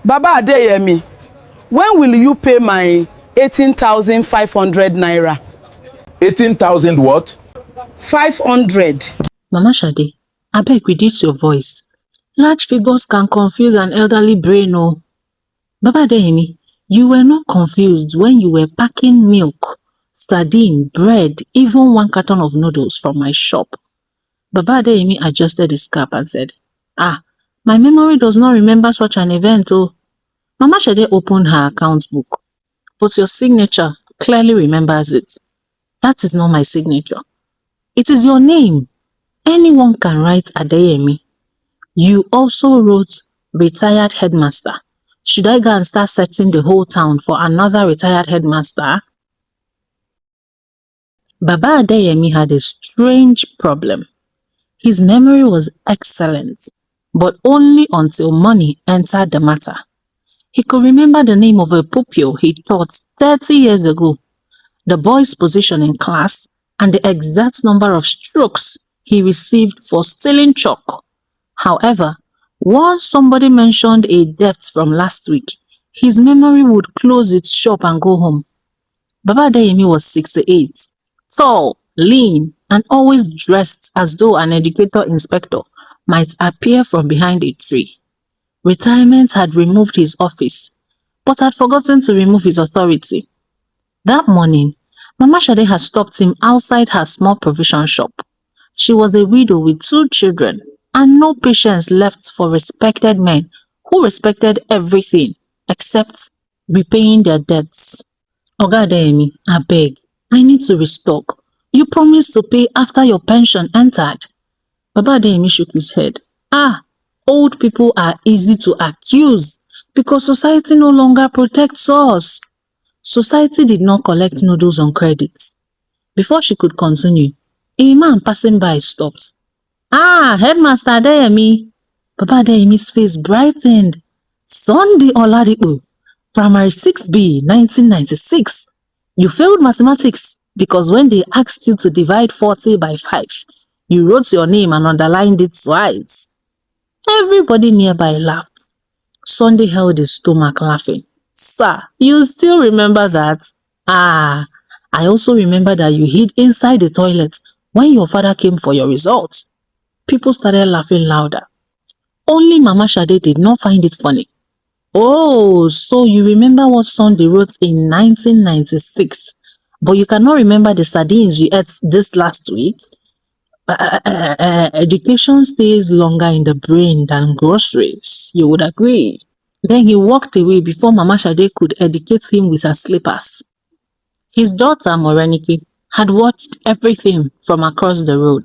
Baba Adeyemi, when will you pay my 18,500 naira? 18,000 what? 500. Mama Shade, abeg reduce your voice. Large figures can confuse an elderly brain. Oh. Baba Adeyemi, you were not confused when you were packing milk, sardine, bread, even 1 carton of noodles from my shop. Baba Adeyemi adjusted his cap and said, "Ah, my memory does not remember such an event. Oh." Mama Shade opened her account book. "But your signature clearly remembers it." "That is not my signature. It is your name. Anyone can write Adeyemi. You also wrote retired headmaster. Should I go and start searching the whole town for another retired headmaster?" Baba Adeyemi had a strange problem. His memory was excellent, but only until money entered the matter. He could remember the name of a pupil he taught 30 years ago, the boy's position in class, and the exact number of strokes he received for stealing chalk. However, once somebody mentioned a debt from last week, his memory would close its shop and go home. Baba Adeyemi was 68, tall, lean, and always dressed as though an educator inspector might appear from behind a tree. Retirement had removed his office, but had forgotten to remove his authority. That morning, Mama Shade had stopped him outside her small provision shop. She was a widow with 2 children and no patience left for respected men who respected everything except repaying their debts. "Oga Adeyemi, abeg, I need to restock. You promised to pay after your pension entered." Baba Adeyemi shook his head. Old people are easy to accuse because society no longer protects us. Society did not collect noodles on credit. Before she could continue, a man passing by stopped. Headmaster Adeyemi." Baba Adeyemi's face brightened. "Sunday Oladipo, Primary 6B, 1996. You failed mathematics because when they asked you to divide 40 by 5, you wrote your name and underlined it twice." Everybody nearby laughed. Sunday held his stomach laughing. "Sir, you still remember that? I also remember that you hid inside the toilet when your father came for your results." People started laughing louder. Only Mama Shade did not find it funny. "Oh, so you remember what Sunday wrote in 1996, but you cannot remember the sardines you ate this last week? Education stays longer in the brain than groceries, you would agree." Then he walked away before Mama Shade could educate him with her slippers. His daughter, Morenike, had watched everything from across the road.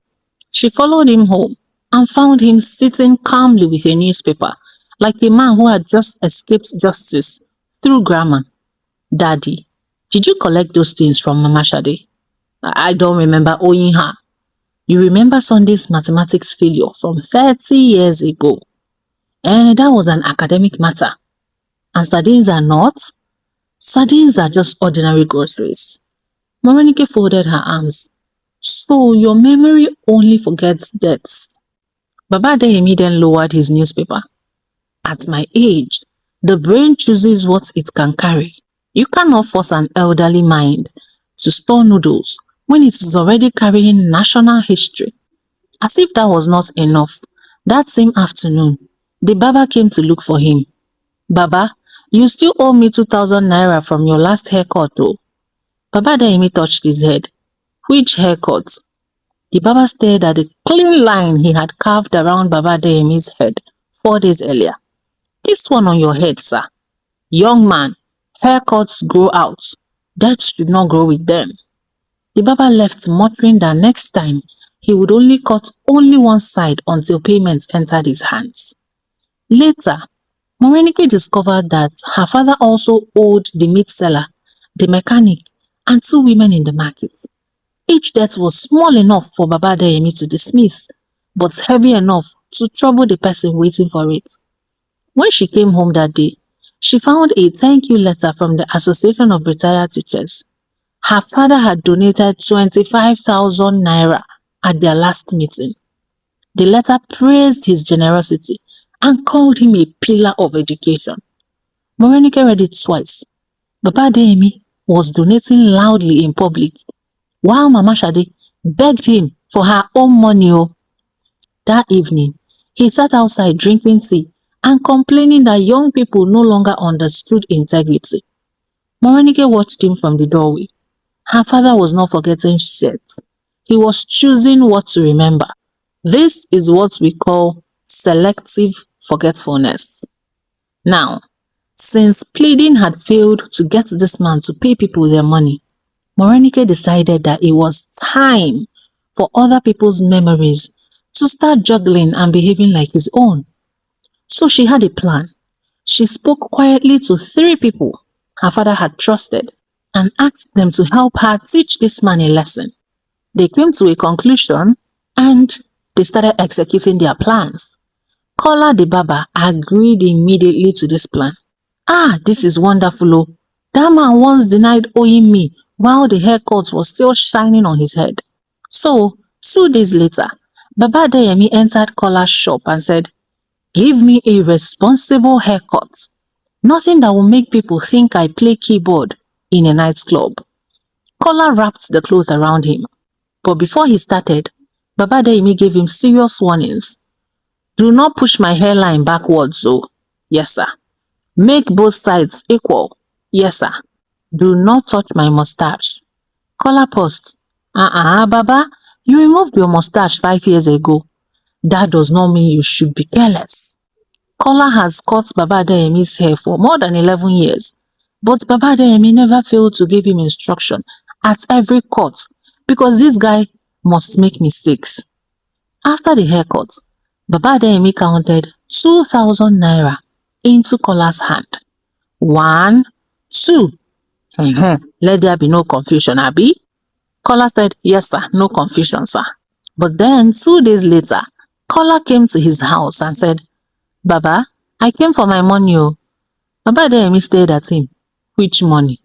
She followed him home and found him sitting calmly with a newspaper, like a man who had just escaped justice through grammar. "Daddy, did you collect those things from Mama Shade?" "I don't remember owing her." "You remember Sunday's mathematics failure from 30 years ago? That was an academic matter. And sardines are not? Sardines are just ordinary groceries." Morenike folded her arms. "So your memory only forgets debts." Baba Adeyemi then lowered his newspaper. "At my age, the brain chooses what it can carry. You cannot force an elderly mind to store noodles when it is already carrying national history." As if that was not enough, that same afternoon, the Baba came to look for him. "Baba, you still owe me 2,000 naira from your last haircut though." Baba Adeyemi touched his head. "Which haircut?" The Baba stared at the clean line he had carved around Baba Adeyemi's head 4 days earlier. "This one on your head, sir. Young man, haircuts grow out. Debts do not grow with them." The Baba left, muttering that next time he would only cut only one side until payment entered his hands. Later, Morenike discovered that her father also owed the meat seller, the mechanic, and 2 women in the market. Each debt was small enough for Baba Adeyemi to dismiss, but heavy enough to trouble the person waiting for it. When she came home that day, she found a thank you letter from the Association of Retired Teachers. Her father had donated 25,000 naira at their last meeting. The letter praised his generosity and called him a pillar of education. Morenike read it twice. Baba Adeyemi was donating loudly in public, while Mama Shade begged him for her own money. That evening, he sat outside drinking tea and complaining that young people no longer understood integrity. Morenike watched him from the doorway. Her father was not forgetting shit. He was choosing what to remember. This is what we call selective forgetfulness. Now, since pleading had failed to get this man to pay people their money, Morenike decided that it was time for other people's memories to start juggling and behaving like his own. So she had a plan. She spoke quietly to 3 people her father had trusted and asked them to help her teach this man a lesson. They came to a conclusion and they started executing their plans. Kola the Baba agreed immediately to this plan. This is wonderful. Oh. That man once denied owing me while the haircut was still shining on his head. So, 2 days later, Baba Adeyemi entered Kola's shop and said, "Give me a responsible haircut. Nothing that will make people think I play keyboard in a nightclub." Kola wrapped the cloth around him. But before he started, Baba Adeyemi gave him serious warnings. "Do not push my hairline backwards, oh. Yes, sir. Make both sides equal. Yes, sir. Do not touch my mustache." Kola paused. Baba, you removed your mustache 5 years ago. That does not mean you should be careless. Kola has cut Baba Adeyemi's hair for more than 11 years, but Baba Adeyemi never failed to give him instruction at every cut because this guy must make mistakes. After the haircut, Baba Adeyemi counted 2,000 naira into Kola's hand. 1, 2. Let there be no confusion, Abi. Kola said, "Yes, sir, no confusion, sir." But then 2 days later, Kola came to his house and said, "Baba, I came for my money, oh." Baba Adeyemi stared at him. "Which money?"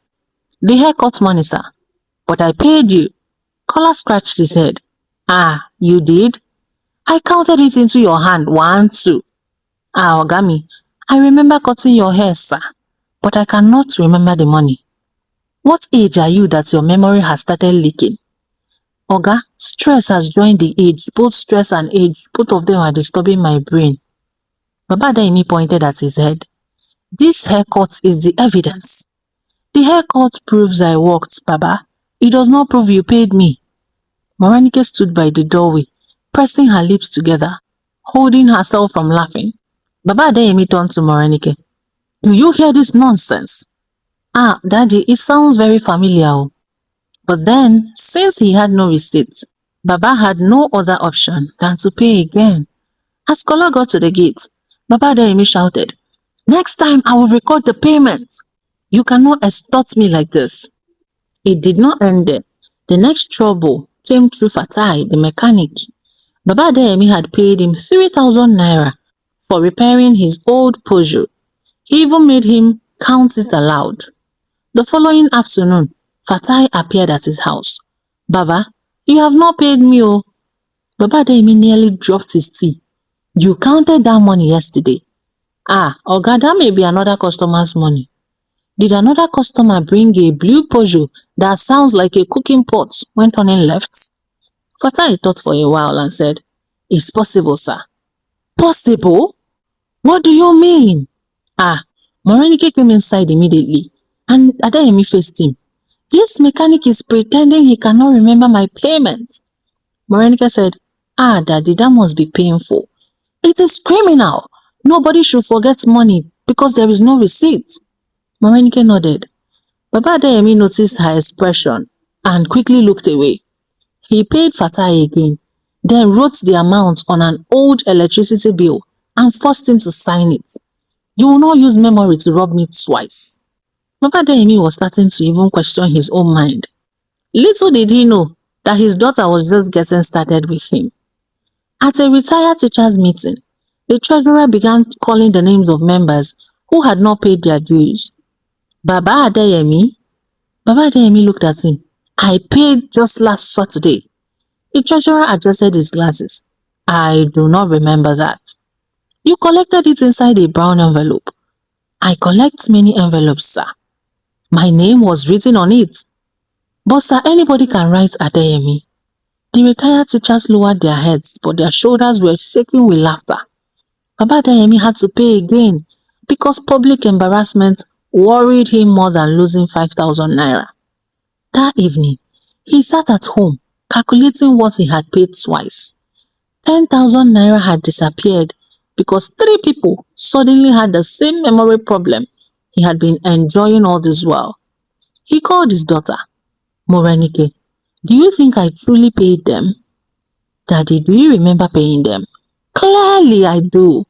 "The haircut money, sir." "But I paid you." Kola scratched his head. You did?" "I counted it into your hand. 1, 2. Ogami, I remember cutting your hair, sir, but I cannot remember the money." "What age are you that your memory has started leaking?" "Oga, stress has joined the age. Both stress and age, both of them are disturbing my brain." Baba Adeyemi pointed at his head. "This haircut is the evidence." "The haircut proves I worked, Baba. It does not prove you paid me." Morenike stood by the doorway, pressing her lips together, holding herself from laughing. Baba Adeyemi turned to Morenike. "Do you hear this nonsense?" Daddy, it sounds very familiar." But then, since he had no receipt, Baba had no other option than to pay again. As Kola got to the gate, Baba Adeyemi shouted, "Next time I will record the payment. You cannot extort me like this." It did not end there. The next trouble came through Fatai, the mechanic. Baba Adeyemi had paid him 3,000 naira for repairing his old Peugeot. He even made him count it aloud. The following afternoon, Fatai appeared at his house. "Baba, you have not paid me, oh." Baba Adeyemi nearly dropped his tea. "You counted that money yesterday." Oga, that may be another customer's money." "Did another customer bring a blue Peugeot that sounds like a cooking pot when turning left?" Fatai thought for a while and said, "It's possible, sir." "Possible? What do you mean?" Morenike came inside immediately and Adeyemi faced him. "This mechanic is pretending he cannot remember my payment." Morenike said, Daddy, that must be painful. "It is criminal. Nobody should forget money because there is no receipt." Morenike nodded. Baba Adeyemi noticed her expression and quickly looked away. He paid Fatai again, then wrote the amount on an old electricity bill and forced him to sign it. "You will not use memory to rob me twice." Baba Adeyemi was starting to even question his own mind. Little did he know that his daughter was just getting started with him. At a retired teachers' meeting, the treasurer began calling the names of members who had not paid their dues. "Baba Adeyemi?" Baba Adeyemi looked at him. "I paid just last Saturday." The treasurer adjusted his glasses. "I do not remember that." "You collected it inside a brown envelope." I collect many envelopes, sir. My name was written on it. But sir, anybody can write Adeyemi. The retired teachers lowered their heads, but their shoulders were shaking with laughter. Baba Adeyemi had to pay again because public embarrassment worried him more than losing 5,000 naira. That evening, he sat at home calculating what he had paid twice. 10,000 naira had disappeared because 3 people suddenly had the same memory problem he had been enjoying all this while. He called his daughter, Morenike. Do you think I truly paid them? Daddy, do you remember paying them? Clearly I do.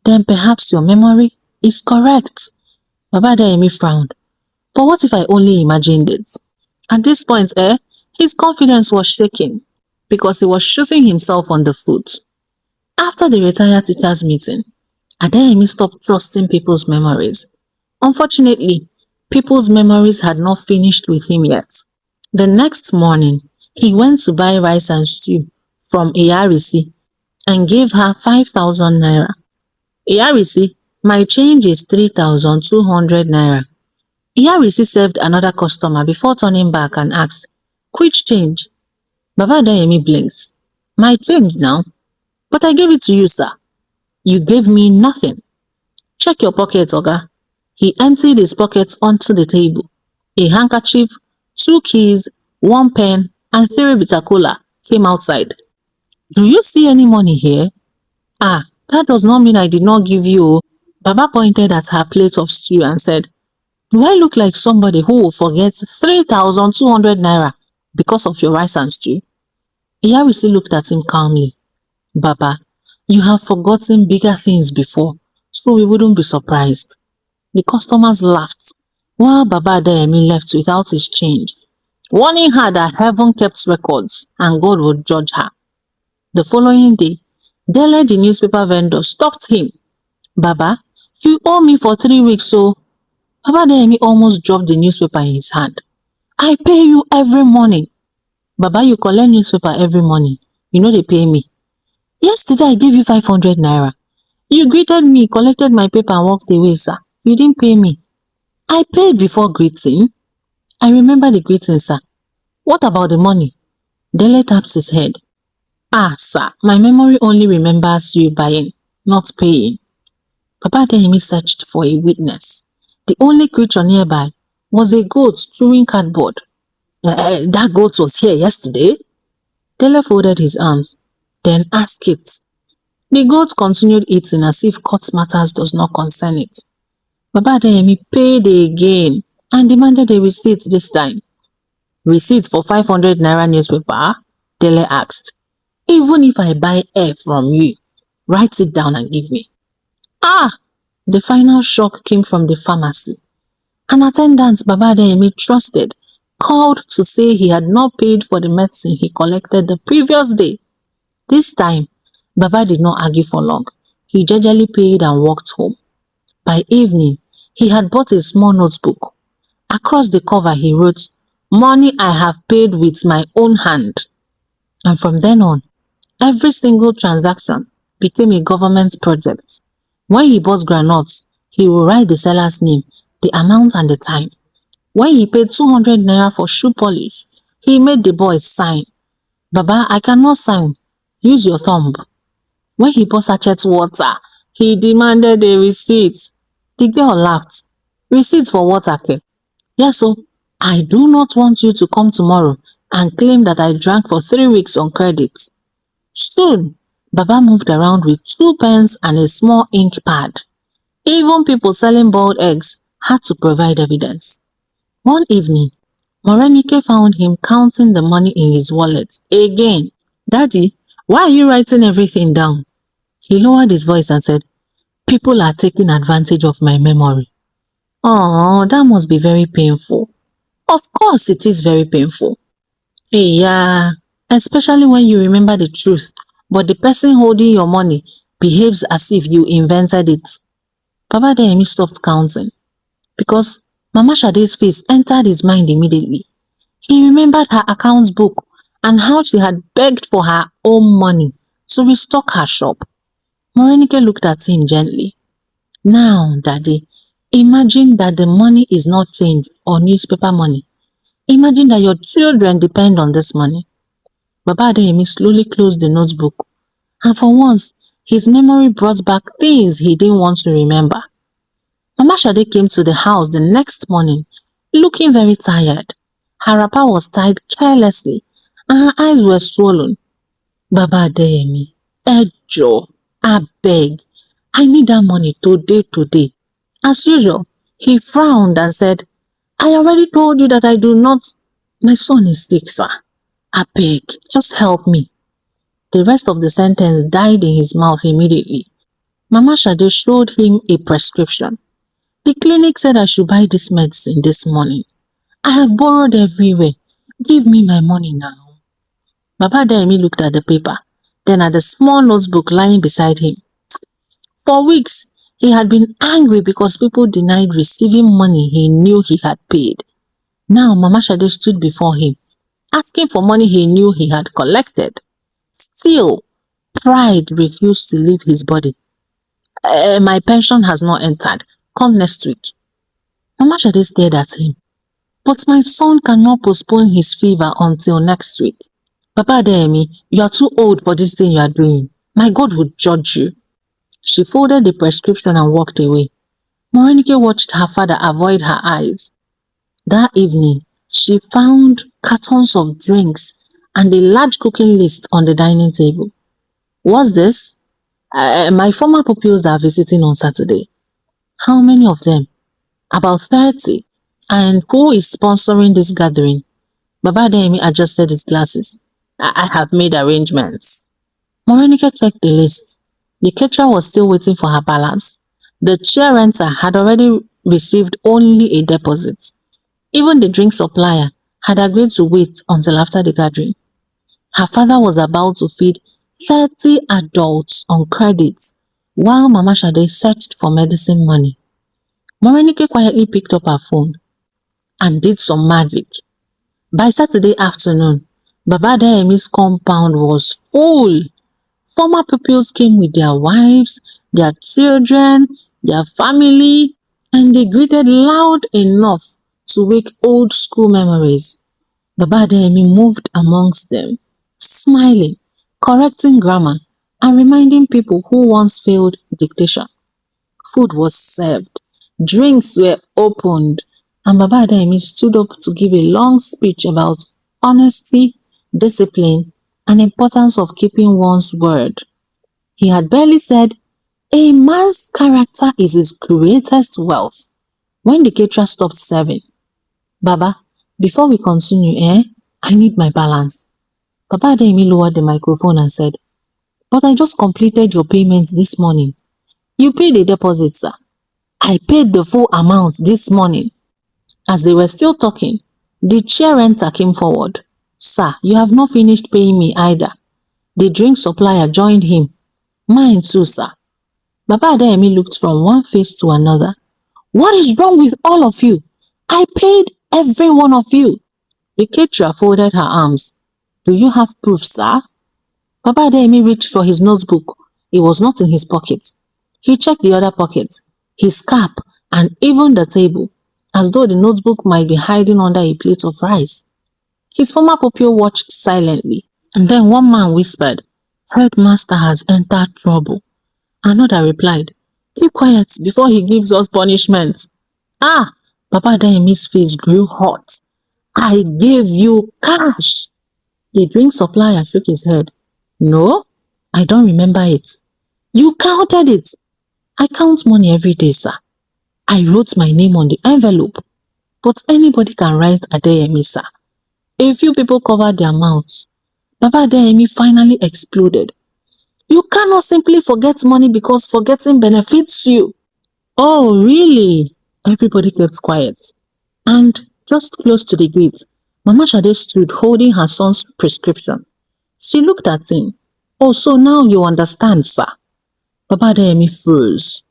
Then perhaps your memory is correct. Baba Adeyemi frowned. But what if I only imagined it? At this point, his confidence was shaking because he was shooting himself on the foot. After the retired teachers meeting, Adeyemi stopped trusting people's memories. Unfortunately, people's memories had not finished with him yet. The next morning, he went to buy rice and stew from Iyarisi and gave her 5,000 naira. Iyarisi, my change is 3,200 naira. Iyarisi served another customer before turning back and asked, which change? Baba Adeyemi blinked. My change now? But I gave it to you, sir. You gave me nothing. Check your pocket, Oga. He emptied his pockets onto the table. A handkerchief, 2 keys, 1 pen, and 3 bitter cola came outside. Do you see any money here? Ah, that does not mean I did not give you. Baba pointed at her plate of stew and said, do I look like somebody who will forget 3,200 naira because of your rice and stew? Iyarisi looked at him calmly. Baba, you have forgotten bigger things before, so we wouldn't be surprised. The customers laughed, while Baba Adeyemi left without his change, warning her that heaven kept records and God would judge her. The following day, Dele, the newspaper vendor, stopped him. Baba, you owe me for 3 weeks, so Baba Adeyemi almost dropped the newspaper in his hand. I pay you every morning. Baba, you collect newspaper every morning. You know they pay me. Yesterday I gave you 500 naira. You greeted me, collected my paper and walked away, sir. You didn't pay me. I paid before greeting. I remember the greeting, sir. What about the money? Dele tapped his head. Ah, sir, my memory only remembers you buying, not paying. Papa Adeyemi searched for a witness. The only creature nearby was a goat chewing cardboard. That goat was here yesterday? Dele folded his arms. Then ask it. The goat continued eating as if court matters does not concern it. Baba Adeyemi paid again and demanded a receipt this time. Receipt for 500 naira newspaper? Dele asked. Even if I buy air from you, write it down and give me. Ah! The final shock came from the pharmacy. An attendant Baba Adeyemi trusted called to say he had not paid for the medicine he collected the previous day. This time, Baba did not argue for long. He gingerly paid and walked home. By evening, he had bought a small notebook. Across the cover he wrote, Money I have paid with my own hand. And from then on, every single transaction became a government project. When he bought granuts, he would write the seller's name, the amount and the time. When he paid 200 naira for shoe polish, he made the boy sign. Baba, I cannot sign. Use your thumb. When he bought sachet water, he demanded a receipt. The girl laughed. Receipt for water, ke? Yes, so I do not want you to come tomorrow and claim that I drank for 3 weeks on credit. Soon, Baba moved around with 2 pens and a small ink pad. Even people selling boiled eggs had to provide evidence. One evening, Morenike found him counting the money in his wallet again. Daddy, why are you writing everything down? He lowered his voice and said, People are taking advantage of my memory. Oh, that must be very painful. Of course it is very painful. Yeah, especially when you remember the truth, but the person holding your money behaves as if you invented it. Baba Adeyemi stopped counting because Mama Shade's face entered his mind immediately. He remembered her account book and how she had begged for her own money to restock her shop. Morenike looked at him gently. Now, Daddy, Imagine that the money is not change or newspaper money. Imagine that your children depend on this money. Baba Adeyemi slowly closed the notebook, and for once, his memory brought back things he didn't want to remember. Mama Shade came to the house the next morning, looking very tired. Her wrapper was tied carelessly, and her eyes were swollen. Baba Adeyemi, Ejo, abeg, I need that money today. As usual, he frowned and said, I already told you that I do not. My son is sick, sir. Abeg, just help me. The rest of the sentence died in his mouth immediately. Mama Shade showed him a prescription. The clinic said I should buy this medicine this morning. I have borrowed everywhere. Give me my money now. Baba Adeyemi looked at the paper, then at the small notebook lying beside him. For weeks, he had been angry because people denied receiving money he knew he had paid. Now Mama Shade stood before him, asking for money he knew he had collected. Still, pride refused to leave his body. My pension has not entered. Come next week. Mama Shade stared at him. But my son cannot postpone his fever until next week. Papa Adeyemi, you are too old for this thing you are doing. My God would judge you. She folded the prescription and walked away. Morenike watched her father avoid her eyes. That evening, she found cartons of drinks and a large cooking list on the dining table. What's this? My former pupils are visiting on Saturday. How many of them? About 30. And who is sponsoring this gathering? Baba Adeyemi adjusted his glasses. I have made arrangements. Morenike checked the list. The caterer was still waiting for her balance. The chair renter had already received only a deposit. Even the drink supplier had agreed to wait until after the gathering. Her father was about to feed 30 adults on credit while Mama Shade searched for medicine money. Morenike quietly picked up her phone and did some magic. By Saturday afternoon, Baba Adeyemi's compound was full. Former pupils came with their wives, their children, their family, and they greeted loud enough to wake old school memories. Baba Adeyemi moved amongst them, smiling, correcting grammar, and reminding people who once failed dictation. Food was served, drinks were opened, and Baba Adeyemi stood up to give a long speech about honesty, discipline, and importance of keeping one's word. He had barely said, a man's character is his greatest wealth, when the caterer stopped serving. Baba, before we continue, I need my balance. Baba Adeyemi lowered the microphone and said, but I just completed your payment this morning. You paid a deposit, sir. I paid the full amount this morning. As they were still talking, the chair renter came forward. Sir, you have not finished paying me either. The drink supplier joined him. Mine too, sir. Baba Adeyemi looked from one face to another. What is wrong with all of you? I paid every one of you. The caterer folded her arms. Do you have proof, sir? Baba Adeyemi reached for his notebook. It was not in his pocket. He checked the other pocket, his cap, and even the table, as though the notebook might be hiding under a plate of rice. His former pupil watched silently, and then one man whispered, Headmaster has entered trouble. Another replied, keep quiet before he gives us punishment. Ah! Baba Adeyemi's face grew hot. I gave you cash. The drink supplier shook his head. No, I don't remember it. You counted it. I count money every day, sir. I wrote my name on the envelope. But anybody can write Adeyemi, sir. A few people covered their mouths. Baba Adeyemi finally exploded. You cannot simply forget money because forgetting benefits you. Oh, really? Everybody kept quiet. And just close to the gate, Mama Shade stood holding her son's prescription. She looked at him. Oh, so now you understand, sir. Baba Adeyemi froze.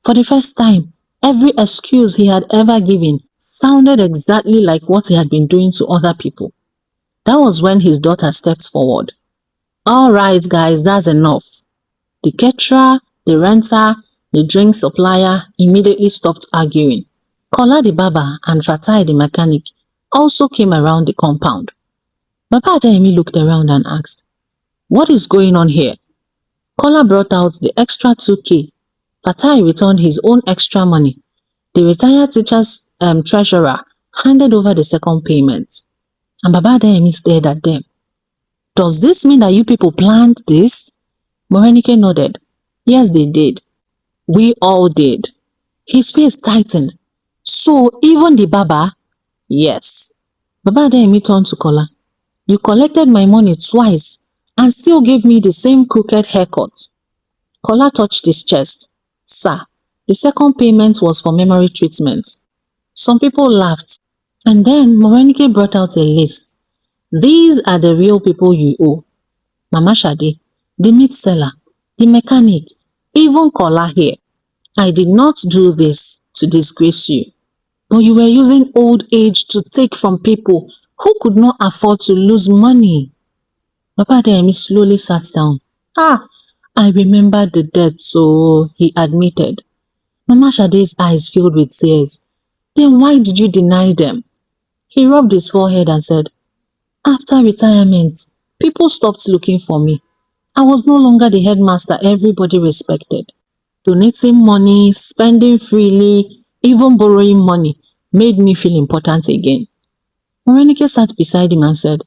For the first time, every excuse he had ever given sounded exactly like what he had been doing to other people. That was when his daughter stepped forward. All right, guys, that's enough. The caterer, the renter, The drink supplier immediately stopped arguing. Kola the barber and Fatai the mechanic also came around the compound. Baba Adeyemi looked around and asked, "What is going on here?" Kola brought out the extra 2K. Fatai returned his own extra money. The retired teacher's treasurer handed over the second payment. And Baba Adeyemi stared at them. "Does this mean that you people planned this?" Morenike nodded. "Yes, they did. We all did." His face tightened. "So even the barber?" "Yes." Baba Adeyemi turned to Kola. "You collected my money twice and still gave me the same crooked haircut." Kola touched his chest. "Sir, the second payment was for memory treatment." Some people laughed. And then Morenike brought out a list. "These are the real people you owe. Mama Shade, the meat seller, the mechanic, even Kola here. I did not do this to disgrace you. But you were using old age to take from people who could not afford to lose money." Papa Adeyemi slowly sat down. "I remember the debt, so," he admitted. Mama Shade's eyes filled with tears. "Then why did you deny them?" He rubbed his forehead and said, "After retirement, people stopped looking for me. I was no longer the headmaster everybody respected. Donating money, spending freely, even borrowing money made me feel important again." Morenike sat beside him and said,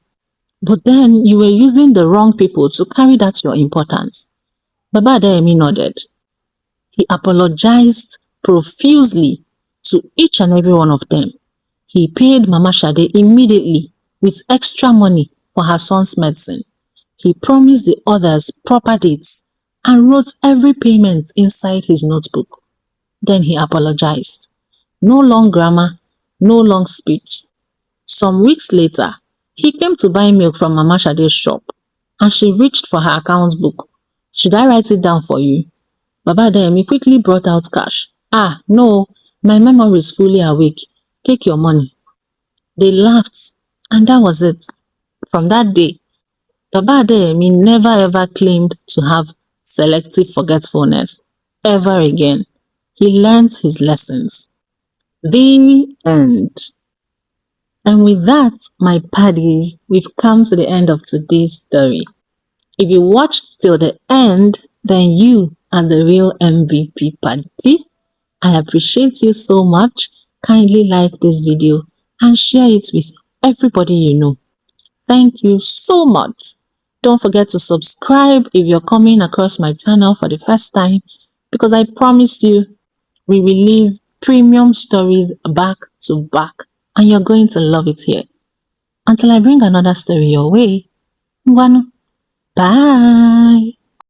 "But then you were using the wrong people to carry that your importance." Baba Adeyemi nodded. He apologized profusely to each and every one of them. He paid Mama Shade immediately with extra money for her son's medicine. He promised the others proper dates and wrote every payment inside his notebook. Then he apologized. No long grammar, no long speech. Some weeks later, he came to buy milk from Mama Shade's shop, and she reached for her account book. "Should I write it down for you?" Baba Adeyemi quickly brought out cash. "No, my memory is fully awake. Take your money." They laughed, and that was it. From that day, Baba Adeyemi never ever claimed to have selective forgetfulness ever again. He learned his lessons. The end. And with that, my paddies, we've come to the end of today's story. If you watched till the end, then you are the real MVP paddy. I appreciate you so much. Kindly like this video and share it with everybody you know. Thank you so much. Don't forget to subscribe if you're coming across my channel for the first time, because I promise you, we release premium stories back to back, and you're going to love it here. Until I bring another story your way, bye.